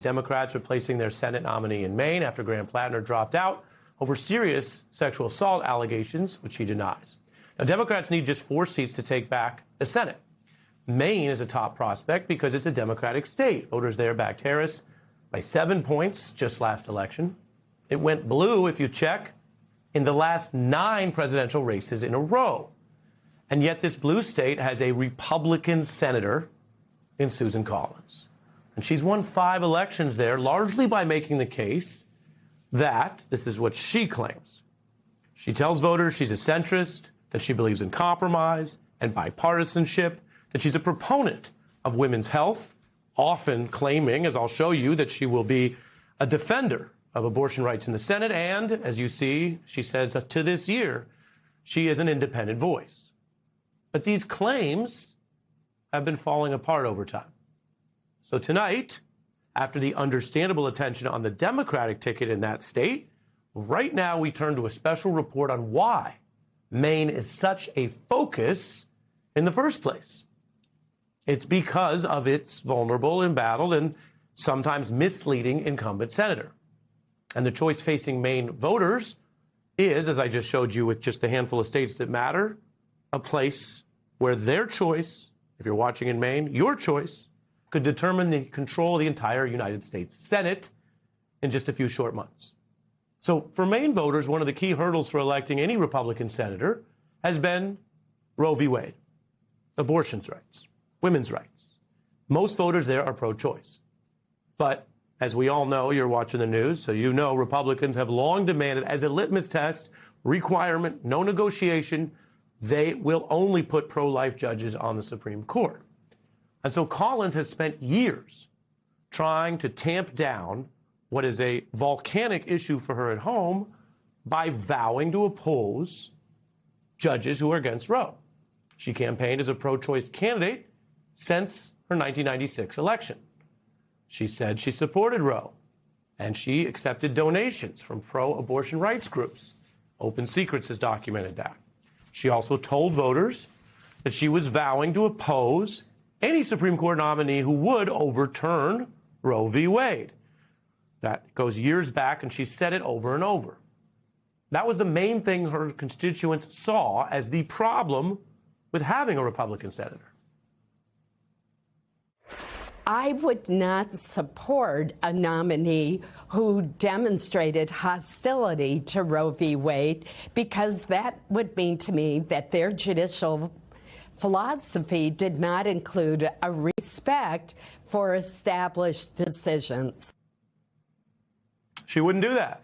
Democrats replacing their Senate nominee in Maine after Graham Plattner dropped out over serious sexual assault allegations, which he denies. Now, Democrats need just 4 seats to take back the Senate. Maine is a top prospect because it's a Democratic state. Voters there backed Harris by 7 points just last election. It went blue, if you check, in the last 9 presidential races in a row. And yet this blue state has a Republican senator in Susan Collins. And she's won 5 elections there, largely by making the case that, this is what she claims, she tells voters she's a centrist, that she believes in compromise and bipartisanship, that she's a proponent of women's health, often claiming, as I'll show you, that she will be a defender of abortion rights in the Senate. And, as you see, she says to this year, she is an independent voice. But these claims have been falling apart over time. So tonight, after the understandable attention on the Democratic ticket in that state, right now we turn to a special report on why Maine is such a focus in the first place. It's because of its vulnerable, embattled, and sometimes misleading incumbent senator. And the choice facing Maine voters is, as I just showed you with just a handful of states that matter, a place where their choice, if you're watching in Maine, your choice could determine the control of the entire United States Senate in just a few short months. So for Maine voters, one of the key hurdles for electing any Republican senator has been Roe v. Wade, abortion rights, women's rights. Most voters there are pro-choice. But as we all know, you're watching the news, so you know Republicans have long demanded as a litmus test, requirement, no negotiation, they will only put pro-life judges on the Supreme Court. And so Collins has spent years trying to tamp down what is a volcanic issue for her at home by vowing to oppose judges who are against Roe. She campaigned as a pro-choice candidate since her 1996 election. She said she supported Roe, and she accepted donations from pro-abortion rights groups. Open Secrets has documented that. She also told voters that she was vowing to oppose any Supreme Court nominee who would overturn Roe v. Wade. That goes years back, and she said it over and over. That was the main thing her constituents saw as the problem with having a Republican senator. I would not support a nominee who demonstrated hostility to Roe v. Wade, because that would mean to me that their judicial philosophy did not include a respect for established decisions. She wouldn't do that.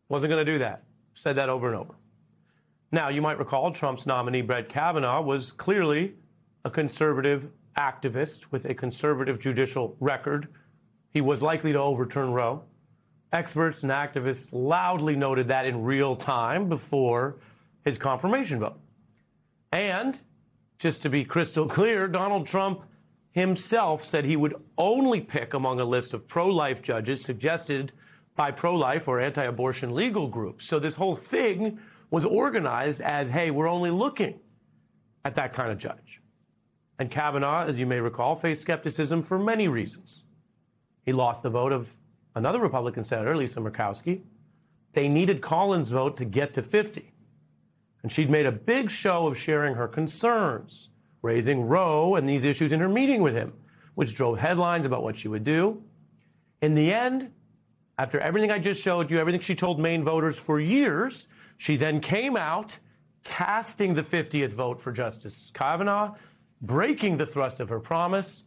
Wasn't going to do that. Said that over and over. Now, you might recall Trump's nominee, Brett Kavanaugh, was clearly a conservative activist with a conservative judicial record. He was likely to overturn Roe. Experts and activists loudly noted that in real time before his confirmation vote. And, just to be crystal clear, Donald Trump himself said he would only pick among a list of pro-life judges suggested by pro-life or anti-abortion legal groups. So this whole thing was organized as, hey, we're only looking at that kind of judge. And Kavanaugh, as you may recall, faced skepticism for many reasons. He lost the vote of another Republican senator, Lisa Murkowski. They needed Collins' vote to get to 50. And she'd made a big show of sharing her concerns, raising Roe and these issues in her meeting with him, which drove headlines about what she would do. In the end, after everything I just showed you, everything she told Maine voters for years, she then came out casting the 50th vote for Justice Kavanaugh, breaking the thrust of her promise,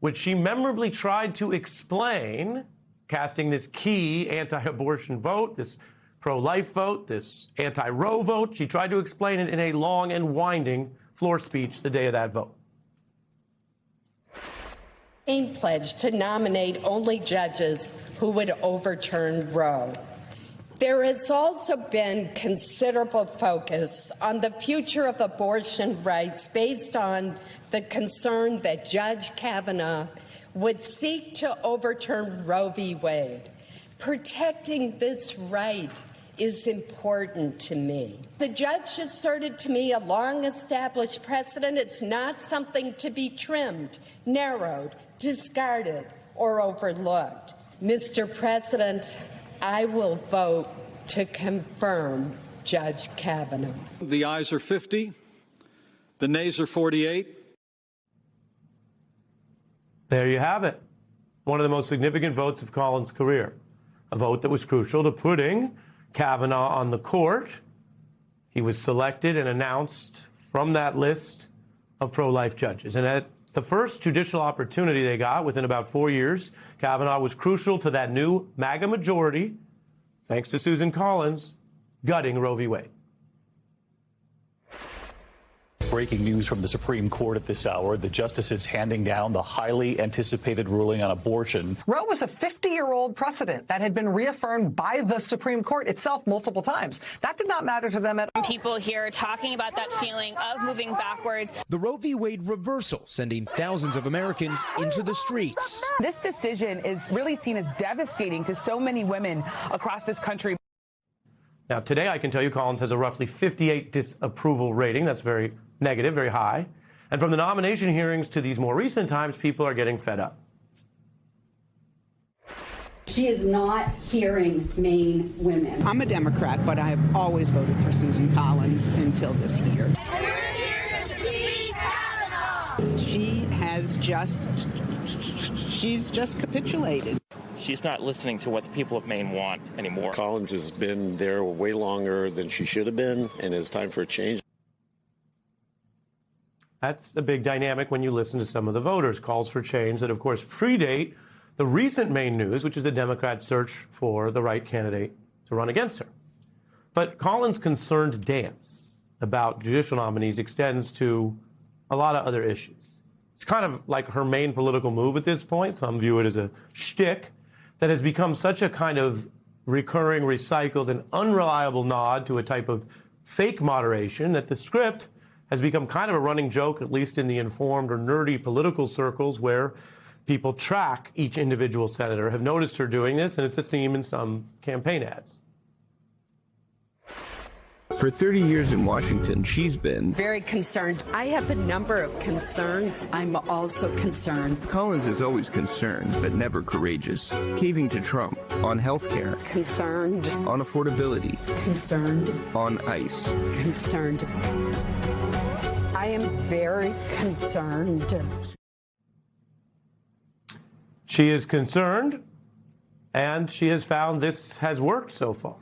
which she memorably tried to explain, casting this key anti-abortion vote, this pro-life vote, this anti-Roe vote. She tried to explain it in a long and winding floor speech the day of that vote. Maine pledged to nominate only judges who would overturn Roe. There has also been considerable focus on the future of abortion rights based on the concern that Judge Kavanaugh would seek to overturn Roe v. Wade. Protecting this right is important to me. The judge asserted to me a long-established precedent. It's not something to be trimmed, narrowed, discarded, or overlooked. Mr. President, I will vote to confirm Judge Kavanaugh. The ayes are 50. The nays are 48. There you have it. One of the most significant votes of Collins' career. A vote that was crucial to putting Kavanaugh on the court. He was selected and announced from that list of pro-life judges. And at the first judicial opportunity they got within about 4 years, Kavanaugh was crucial to that new MAGA majority, thanks to Susan Collins, gutting Roe v. Wade. Breaking news from the Supreme Court at this hour. The justices handing down the highly anticipated ruling on abortion. Roe was a 50-year-old precedent that had been reaffirmed by the Supreme Court itself multiple times. That did not matter to them at all. People here talking about that feeling of moving backwards. The Roe v. Wade reversal sending thousands of Americans into the streets. This decision is really seen as devastating to so many women across this country. Now, today I can tell you Collins has a roughly 58 disapproval rating. That's very negative, very high. And from the nomination hearings to these more recent times, people are getting fed up. She is not hearing Maine women. I'm a Democrat, but I have always voted for Susan Collins until this year. She's just capitulated. She's not listening to what the people of Maine want anymore. Collins has been there way longer than she should have been, and it's time for a change. That's a big dynamic when you listen to some of the voters. Calls for change that, of course, predate the recent Maine news, which is the Democrats' search for the right candidate to run against her. But Collins' concerned dance about judicial nominees extends to a lot of other issues. It's kind of like her main political move at this point. Some view it as a shtick that has become such a kind of recurring, recycled, and unreliable nod to a type of fake moderation that the script has become kind of a running joke, at least in the informed or nerdy political circles where people track each individual senator, have noticed her doing this, and it's a theme in some campaign ads. For 30 years in Washington, she's been Very concerned. I have a number of concerns. I'm also concerned. Collins is always concerned, but never courageous. Caving to Trump on health care. Concerned. On affordability. Concerned. On ICE. Concerned. I am very concerned. She is concerned, and she has found this has worked so far.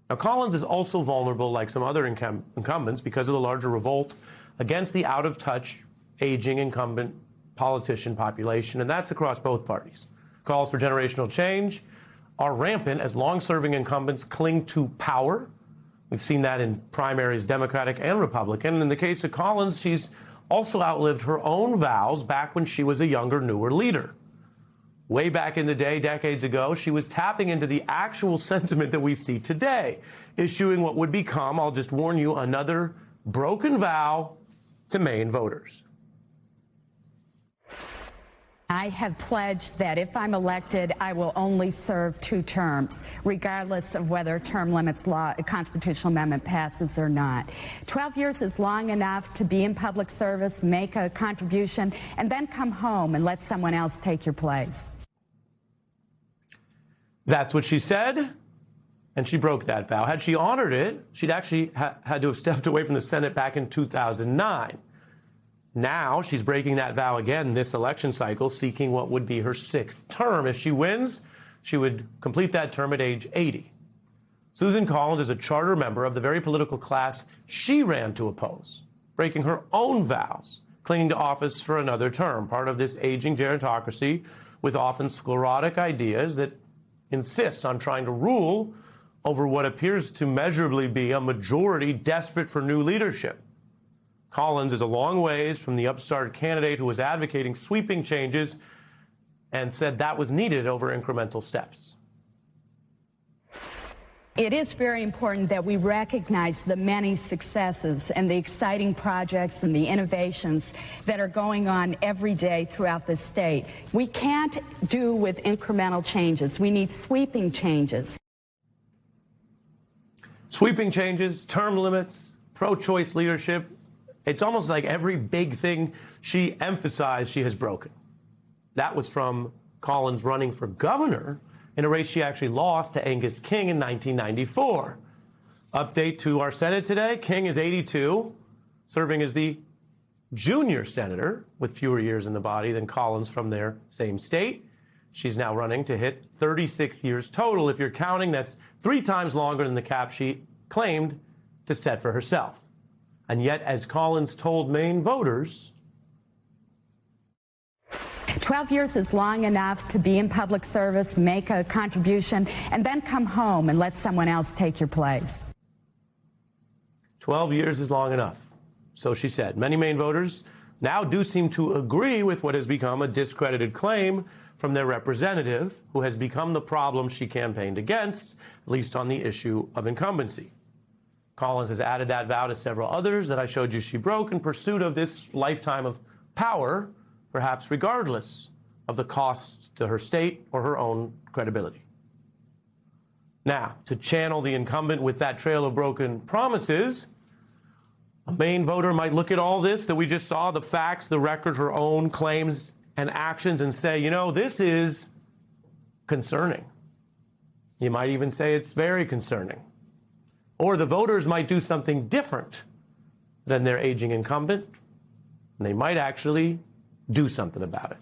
Now, Collins is also vulnerable, like some other incumbents, because of the larger revolt against the out-of-touch, aging incumbent politician population, and that's across both parties. Calls for generational change are rampant as long-serving incumbents cling to power. We've seen that in primaries, Democratic and Republican. And in the case of Collins, she's also outlived her own vows back when she was a younger, newer leader. Way back in the day, decades ago, she was tapping into the actual sentiment that we see today, issuing what would become, I'll just warn you, another broken vow to Maine voters. I have pledged that if I'm elected, I will only serve 2 terms, regardless of whether term limits law, a constitutional amendment passes or not. 12 years is long enough to be in public service, make a contribution, and then come home and let someone else take your place. That's what she said, and she broke that vow. Had she honored it, she'd actually had to have stepped away from the Senate back in 2009. Now she's breaking that vow again this election cycle, seeking what would be her 6th term. If she wins, she would complete that term at age 80. Susan Collins is a charter member of the very political class she ran to oppose, breaking her own vows, clinging to office for another term, part of this aging gerontocracy with often sclerotic ideas that insists on trying to rule over what appears to measurably be a majority desperate for new leadership. Collins is a long ways from the upstart candidate who was advocating sweeping changes and said that was needed over incremental steps. It is very important that we recognize the many successes and the exciting projects and the innovations that are going on every day throughout the state. We can't do with incremental changes. We need sweeping changes. Sweeping changes, term limits, pro-choice leadership. It's almost like every big thing she emphasized she has broken. That was from Collins running for governor in a race she actually lost to Angus King in 1994. Update to our Senate today. King is 82, serving as the junior senator with fewer years in the body than Collins from their same state. She's now running to hit 36 years total. If you're counting, that's 3 times longer than the cap she claimed to set for herself. And yet, as Collins told Maine voters, 12 years is long enough to be in public service, make a contribution, and then come home and let someone else take your place. 12 years is long enough. So she said. Many Maine voters now do seem to agree with what has become a discredited claim from their representative, who has become the problem she campaigned against, at least on the issue of incumbency. Collins has added that vow to several others that I showed you she broke in pursuit of this lifetime of power, perhaps regardless of the cost to her state or her own credibility. Now, to channel the incumbent with that trail of broken promises, a Maine voter might look at all this that we just saw, the facts, the record, her own claims and actions, and say, you know, this is concerning. You might even say it's very concerning. Or the voters might do something different than their aging incumbent, and they might actually do something about it.